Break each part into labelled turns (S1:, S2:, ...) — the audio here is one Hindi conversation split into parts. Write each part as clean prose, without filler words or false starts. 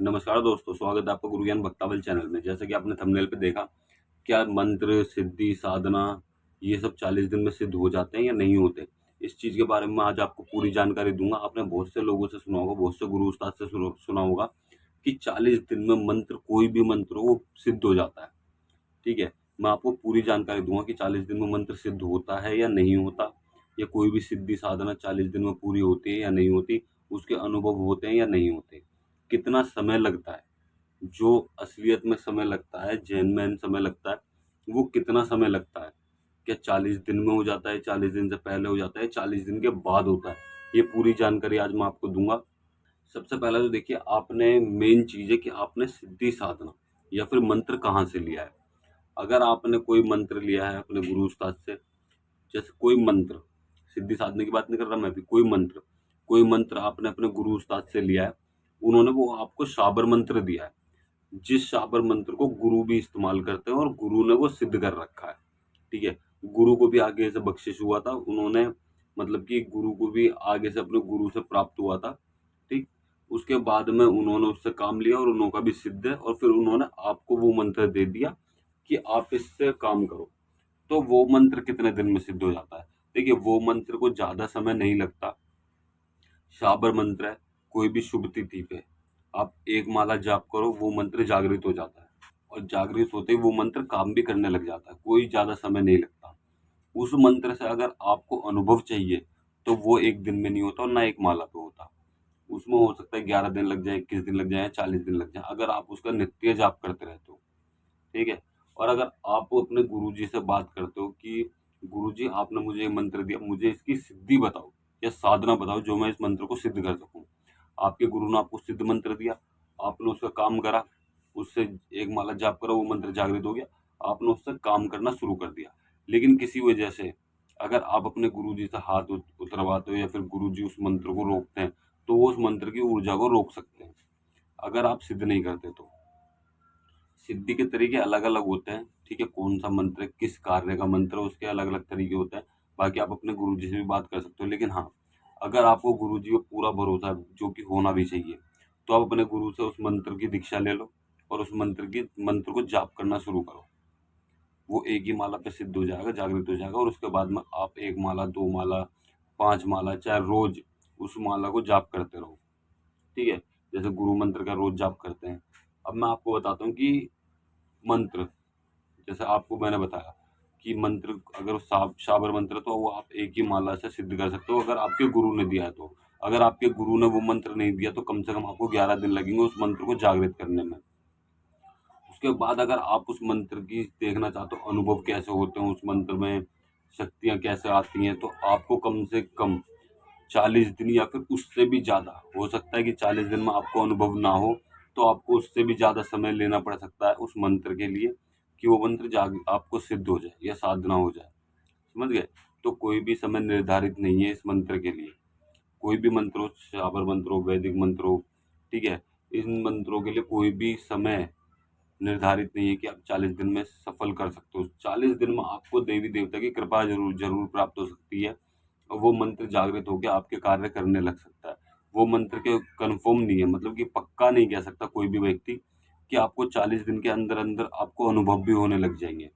S1: नमस्कार दोस्तों, स्वागत है आपका गुरु ज्ञान भक्तावल चैनल में। जैसे कि आपने थंबनेल पे देखा, क्या मंत्र, सिद्धि, साधना ये सब 40 दिन में सिद्ध हो जाते हैं या नहीं होते? इस चीज़ के बारे में आज आपको पूरी जानकारी दूँगा। आपने बहुत से लोगों से सुना होगा, बहुत से गुरु उस्ताद से सुना होगा कि 40 दिन में मंत्र, कोई भी मंत्र हो वो सिद्ध हो जाता है, ठीक है? मैं आपको पूरी जानकारी दूँगा कि 40 दिन में मंत्र सिद्ध होता है या नहीं होता, या कोई भी सिद्धि साधना 40 दिन में पूरी होती है या नहीं होती, उसके अनुभव होते हैं या नहीं होते, कितना समय लगता है। जो असलियत में समय लगता है, जेन्युइन समय लगता है, वो कितना समय लगता है? क्या 40 दिन में हो जाता है, 40 दिन से पहले हो जाता है, 40 दिन के बाद होता है? ये पूरी जानकारी आज मैं आपको दूँगा। सबसे पहले तो देखिए, आपने मेन चीज़ है कि आपने सिद्धि साधना या फिर मंत्र कहाँ से लिया है। अगर आपने कोई मंत्र लिया है अपने गुरु उस्ताद से, जैसे कोई मंत्र, सिद्धि साधने की बात नहीं कर रहा मैं अभी, कोई मंत्र आपने अपने गुरु उस्ताद से लिया है, उन्होंने वो आपको शाबर मंत्र दिया है। जिस शाबर मंत्र को गुरु भी इस्तेमाल करते हैं और गुरु ने वो सिद्ध कर रखा है, ठीक है? गुरु को भी आगे से बख्शिश हुआ था, उन्होंने मतलब कि गुरु को भी आगे से अपने गुरु से प्राप्त हुआ था, ठीक? उसके बाद में उन्होंने उससे काम लिया और उन्हों का भी सिद्ध है, और फिर उन्होंने आपको वो मंत्र दे दिया कि आप इससे काम करो। तो वो मंत्र कितने दिन में सिद्ध हो जाता है? देखिए, वो मंत्र को ज़्यादा समय नहीं लगता। शाबर मंत्र है, कोई भी शुभ तिथि पे आप एक माला जाप करो, वो मंत्र जागृत हो जाता है, और जागृत होते ही वो मंत्र काम भी करने लग जाता है, कोई ज़्यादा समय नहीं लगता। उस मंत्र से अगर आपको अनुभव चाहिए, तो वो 1 दिन में नहीं होता और ना 1 माला पे होता। उसमें हो सकता है 11 दिन लग जाए, 21 दिन लग जाए, 40 दिन लग जाए, अगर आप उसका नित्य जाप करते रहते हो, ठीक है? और अगर आप अपने गुरुजी से बात करते हो कि गुरुजी आपने मुझे ये मंत्र दिया, मुझे इसकी सिद्धि बताओ या साधना बताओ जो मैं इस मंत्र को सिद्ध कर सकूँ। आपके गुरु ने आपको सिद्ध मंत्र दिया, आपने उसका काम करा, उससे एक माला जाप करा, वो मंत्र जागृत हो गया, आपने उससे काम करना शुरू कर दिया। लेकिन किसी वजह से अगर आप अपने गुरुजी से हाथ उतरवाते हो या फिर गुरुजी उस मंत्र को रोकते हैं, तो वो उस मंत्र की ऊर्जा को रोक सकते हैं, अगर आप सिद्ध नहीं करते तो। सिद्धि के तरीके अलग-अलग होते हैं, ठीक है? कौन-सा मंत्र, किस कार्य का मंत्र है, उसके अलग-अलग तरीके होते हैं। बाकी आप अपने गुरुजी से भी बात कर सकते हो। लेकिन हाँ, अगर आपको गुरुजी पे पूरा भरोसा है, जो कि होना भी चाहिए, तो आप अपने गुरु से उस मंत्र की दीक्षा ले लो और उस मंत्र को जाप करना शुरू करो। वो एक ही माला पे सिद्ध हो जाएगा, जागृत हो जाएगा, और उसके बाद में आप 1 माला, 2 माला, 5 माला, चाहे रोज़ उस माला को जाप करते रहो, ठीक है? जैसे गुरु मंत्र का रोज़ जाप करते हैं। अब मैं आपको बताता हूँ कि मंत्र, जैसे आपको मैंने बताया कि मंत्र, अगर शाबर मंत्र है, तो वो आप एक ही माला से सिद्ध कर सकते हो, अगर आपके गुरु ने दिया है तो। अगर आपके गुरु ने वो मंत्र नहीं दिया, तो कम से कम आपको 11 दिन लगेंगे उस मंत्र को जागृत करने में। उसके बाद अगर आप उस मंत्र की देखना चाहते हो अनुभव कैसे होते हैं, उस मंत्र में शक्तियाँ कैसे आती हैं, तो आपको कम से कम 40 दिन या फिर उससे भी ज़्यादा, हो सकता है कि 40 दिन में आपको अनुभव ना हो, तो आपको उससे भी ज़्यादा समय लेना पड़ सकता है उस मंत्र के लिए, कि वो मंत्र जाग आपको सिद्ध हो जाए या साधना हो जाए। समझ गए? तो कोई भी समय निर्धारित नहीं है इस मंत्र के लिए। कोई भी मंत्र हो, शाबर मंत्र हो, वैदिक मंत्र हो, ठीक है? इन मंत्रों के लिए कोई भी समय निर्धारित नहीं है कि आप 40 दिन में सफल कर सकते हो। 40 दिन में आपको देवी-देवता की कृपा ज़रूर ज़रूर प्राप्त हो सकती है, और वो मंत्र जागृत होके आपके कार्य करने लग सकता है। वो मंत्र के कन्फर्म नहीं है, मतलब कि पक्का नहीं कह सकता कोई भी व्यक्ति कि आपको 40 दिन के अंदर-अंदर आपको अनुभव भी होने लग जाएँगे।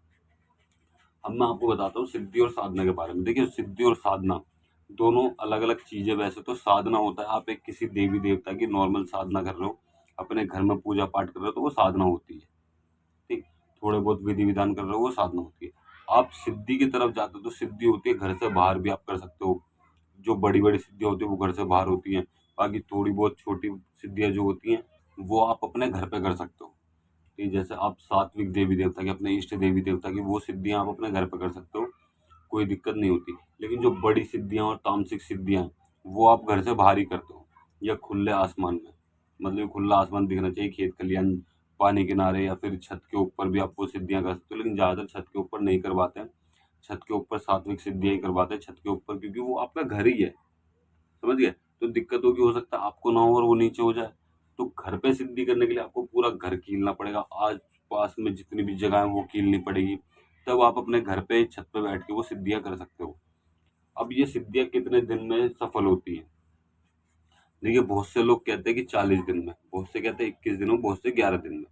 S1: अब मैं आपको बताता हूँ सिद्धि और साधना के बारे में। देखिए, सिद्धि और साधना दोनों अलग-अलग चीज़ें। वैसे तो साधना होता है, आप एक किसी देवी-देवता की नॉर्मल साधना कर रहे हो, अपने घर में पूजा-पाठ कर रहे हो, तो वो साधना होती है। ठीक, थोड़े बहुत विधि-विधान कर रहे हो, वो साधना होती है। आप सिद्धि की तरफ जाते हो, तो सिद्धि होती है घर से बाहर भी आप कर सकते हो। जो बड़ी-बड़ी सिद्धियाँ होती हैं, वो घर से बाहर होती हैं। बाकी थोड़ी बहुत छोटी सिद्धियाँ जो होती हैं, वो आप अपने घर पे कर सकते हो। कि जैसे आप सात्विक देवी-देवता की, अपने इष्ट देवी-देवता की, वो सिद्धियाँ आप अपने घर पे कर सकते हो, कोई दिक्कत नहीं होती। लेकिन जो बड़ी सिद्धियाँ और तामसिक सिद्धियाँ हैं, वो आप घर से बाहर ही करते हो, या खुले आसमान में। मतलब खुला आसमान दिखना चाहिए, खेत खलियान, पानी किनारे, या फिर छत के ऊपर भी आप वो सिद्धियाँ कर सकते हो, लेकिन ज़्यादातर छत के ऊपर नहीं करवाते हैं। छत के ऊपर सात्विक सिद्धियाँ ही करवाते हैं छत के ऊपर, क्योंकि वो आपका घर ही है, समझ गए? तो दिक्कत होगी, हो सकता है आपको ना हो और वो नीचे हो जाए। तो घर पे सिद्धि करने के लिए आपको पूरा घर कीलना पड़ेगा। आस-पास में जितनी भी जगह है वो कीलनी पड़ेगी। तब आप अपने घर पे छत पे बैठ के वो सिद्धियाँ कर सकते हो। अब ये सिद्धियाँ कितने दिन में सफल होती हैं? देखिए बहुत से लोग कहते हैं कि 40 दिन में, बहुत से कहते हैं 21 दिन में, बहुत से 11 दिन में।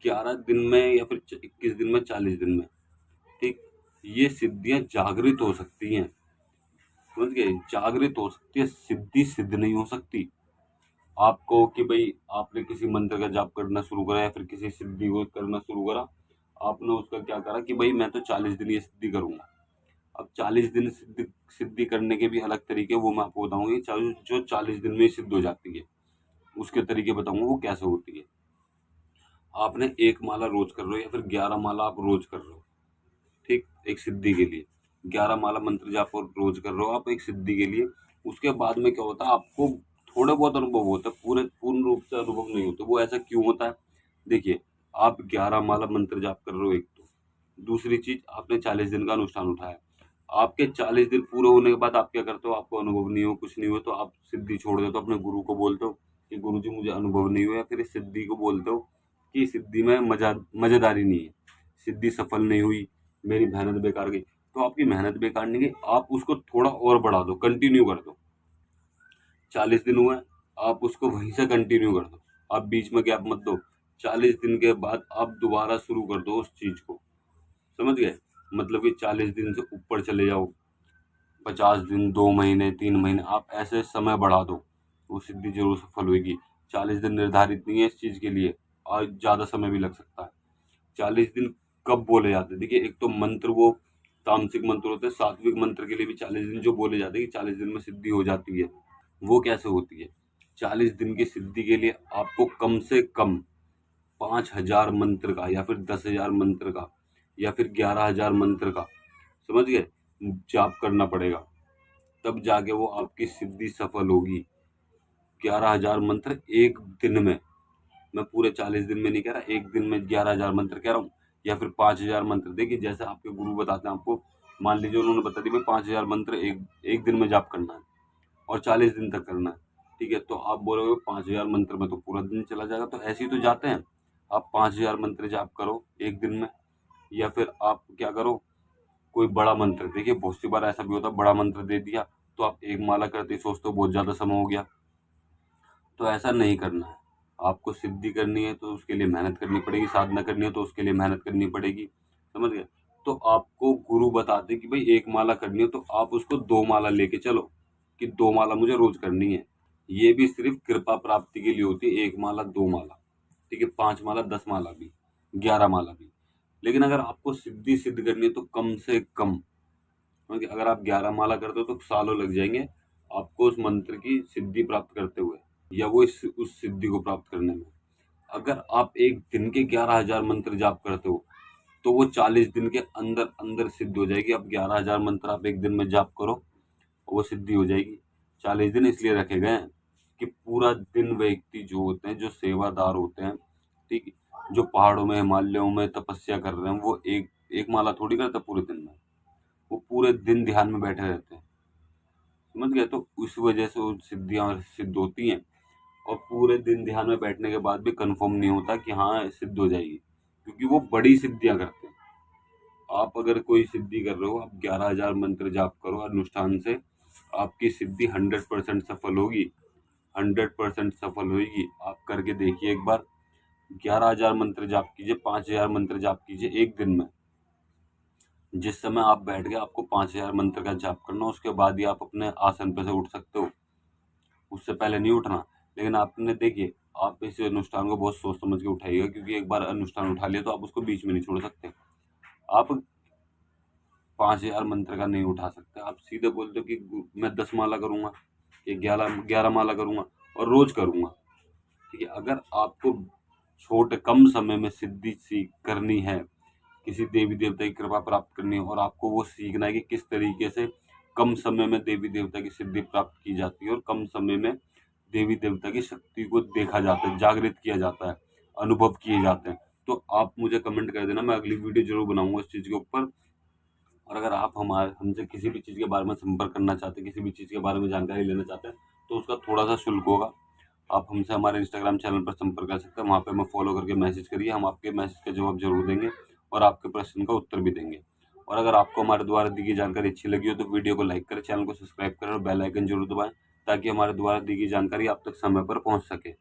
S1: 11 दिन में या फिर 21 दिन में, 40 दिन में, ठीक, ये सिद्धियां जागृत हो सकती हैं, समझ गए? जागृत हो सकती है, सिद्धि सिद्ध नहीं हो सकती। आपको कि भाई आपने किसी मंत्र का जाप करना शुरू करा या फिर किसी सिद्धि को करना शुरू करा, आपने उसका क्या करा कि भाई मैं तो 40 दिन ये सिद्धि करूंगा। अब 40 दिन सिद्धि सिद्धि करने के भी अलग तरीके, वो मैं आपको बताऊंगा कि जो 40 दिन में सिद्ध हो जाती है, उसके तरीके बताऊंगा वो कैसे होती है। आपने एक माला रोज कर रहे हो या फिर 11 माला आप रोज कर रहे हो, ठीक, एक सिद्धि के लिए 11 माला मंत्र जाप और रोज कर रहे हो आप एक सिद्धि के लिए। उसके बाद में क्या होता है, आपको थोड़ा बहुत अनुभव होता है, पूर्ण रूप से अनुभव नहीं होता। वो ऐसा क्यों होता है? देखिए, आप 11 माला मंत्र जाप कर रहे हो, एक तो दूसरी चीज आपने 40 दिन का अनुष्ठान उठाया। आपके 40 दिन पूरे होने के बाद आप क्या करते हो, आपको अनुभव नहीं हो, कुछ नहीं हो, तो आप सिद्धि छोड़ देते हो, अपने गुरु को बोलते हो कि गुरु जी मुझे अनुभव नहीं हुआ, या फिर इस सिद्धि को बोलते हो कि सिद्धि में मजेदारी नहीं है, सिद्धि सफल नहीं हुई, मेरी मेहनत बेकार गई। तो आपकी मेहनत बेकार नहीं गई, आप उसको थोड़ा और बढ़ा दो, कंटिन्यू कर दो। 40 दिन हुए, आप उसको वहीं से कंटिन्यू कर दो, आप बीच में गैप मत दो। 40 दिन के बाद आप दोबारा शुरू कर दो उस चीज को, समझ गए? मतलब कि 40 दिन से ऊपर चले जाओ, 50 दिन, 2 महीने, 3 महीने, आप ऐसे समय बढ़ा दो, वो सिद्धि जरूर सफल होगी। 40 दिन निर्धारित नहीं है इस चीज के लिए, और ज्यादा समय भी लग सकता है। 40 दिन कब बोले जाते हैं? देखिए, एक तो मंत्र वो तामसिक मंत्र होते हैं, सात्विक मंत्र के लिए भी 40 दिन जो बोले जाते हैं कि 40 दिन में सिद्धि हो जाती है, वो कैसे होती है? 40 दिन की सिद्धि के लिए आपको कम से कम 5,000 मंत्र का, या फिर 10,000 मंत्र का, या फिर 11,000 मंत्र का, समझ गए, जाप करना पड़ेगा, तब जाके वो आपकी सिद्धि सफल होगी। 11,000 मंत्र एक दिन में, मैं पूरे 40 दिन में नहीं कह रहा, एक दिन में 11,000 मंत्र कह रहा हूँ, या फिर 5,000 मंत्र। देखिए जैसे आपके गुरु बताते हैं आपको, मान लीजिए उन्होंने बता दिया भाई 5,000 मंत्र एक एक दिन में जाप करना है और 40 दिन तक करना है, ठीक है, तो आप बोलोगे 5,000 मंत्र में तो पूरा दिन चला जाएगा, तो ऐसे ही तो जाते हैं। आप 5,000 मंत्र जाप करो एक दिन में, या फिर आप क्या करो, कोई बड़ा मंत्र, देखिए बहुत सी बार ऐसा भी होता है, बड़ा मंत्र दे दिया तो आप एक माला करते ही सोचते हो बहुत ज्यादा समय हो गया, तो ऐसा नहीं करना है। आपको सिद्धि करनी है तो उसके लिए मेहनत करनी पड़ेगी, साधना करनी है तो उसके लिए मेहनत करनी पड़ेगी, समझ गए? तो आपको गुरु बताते कि भाई एक माला करनी है तो आप उसको 2 माला लेके चलो, कि 2 माला मुझे रोज करनी है। ये भी सिर्फ कृपा प्राप्ति के लिए होती है, 1 माला, 2 माला, ठीक है, 5 माला, 10 माला भी, 11 माला भी। लेकिन अगर आपको सिद्धि सिद्ध करनी है तो कम से कम, क्योंकि अगर आप 11 माला करते हो तो सालों लग जाएंगे आपको उस मंत्र की सिद्धि प्राप्त करते हुए, या वो उस सिद्धि को प्राप्त करने में। अगर आप एक दिन के 11,000 मंत्र जाप करते हो तो वो 40 दिन के अंदर अंदर सिद्ध हो जाएगी। अब 11,000 मंत्र आप एक दिन में जाप करो, वो सिद्धि हो जाएगी। 40 दिन इसलिए रखे गए हैं कि पूरा दिन व्यक्ति जो होते हैं, जो सेवादार होते हैं, ठीक है, जो पहाड़ों में, हिमालयों में तपस्या कर रहे हैं, वो एक एक माला थोड़ी करते पूरे दिन में, वो पूरे दिन ध्यान में बैठे रहते हैं, समझ गए? तो उस वजह से वो सिद्धियां सिद्ध होती हैं। और पूरे दिन ध्यान में बैठने के बाद भी कंफर्म नहीं होता कि हाँ सिद्ध हो जाएगी, क्योंकि वो बड़ी सिद्धियां करते हैं। आप अगर कोई सिद्धि कर रहे हो, आप 11,000 मंत्र जाप करो अनुष्ठान से, आपकी सिद्धि 100% सफल होगी, 100% सफल होगी। आप करके देखिए एक बार, 11,000 मंत्र जाप कीजिए, 5,000 मंत्र जाप कीजिए एक दिन में। जिस समय आप बैठ गए, आपको 5,000 मंत्र का जाप करना, उसके बाद ही आप अपने आसन पे से उठ सकते हो, उससे पहले नहीं उठना। लेकिन आपने देखिए, आप इस अनुष्ठान को बहुत सोच समझ के उठाइएगा, क्योंकि एक बार अनुष्ठान उठा लिया तो आप उसको बीच में नहीं छोड़ सकते। आप 5,000 मंत्र का नहीं उठा सकते, आप सीधे बोलते हो कि मैं 10 माला करूंगा, या 11 माला करूंगा और रोज करूंगा, ठीक है। अगर आपको छोटे कम समय में सिद्धि सी करनी है, किसी देवी देवता की कृपा प्राप्त करनी है, और आपको वो सीखना है कि किस तरीके से कम समय में देवी देवता की सिद्धि प्राप्त की जाती है, और कम समय में देवी देवता की शक्ति को देखा जाता है, जागृत किया जाता है, अनुभव किए जाते हैं, तो आप मुझे कमेंट कर देना, मैं अगली वीडियो जरूर बनाऊंगा इस चीज के ऊपर। और अगर आप हमारे हमसे किसी भी चीज़ के बारे में संपर्क करना चाहते हैं, किसी भी चीज़ के बारे में जानकारी लेना चाहते हैं, तो उसका थोड़ा सा शुल्क होगा। आप हमसे हमारे इंस्टाग्राम चैनल पर संपर्क कर सकते हैं, वहाँ पे हमें फॉलो करके मैसेज करिए, हम आपके मैसेज का जवाब जरूर देंगे और आपके प्रश्न का उत्तर भी देंगे। और अगर आपको हमारे द्वारा दी गई जानकारी अच्छी लगी हो तो वीडियो को लाइक करें, चैनल को सब्सक्राइब करें और बेल आइकन जरूर दबाएं, ताकि हमारे द्वारा दी गई जानकारी आप तक समय पर पहुंच सके।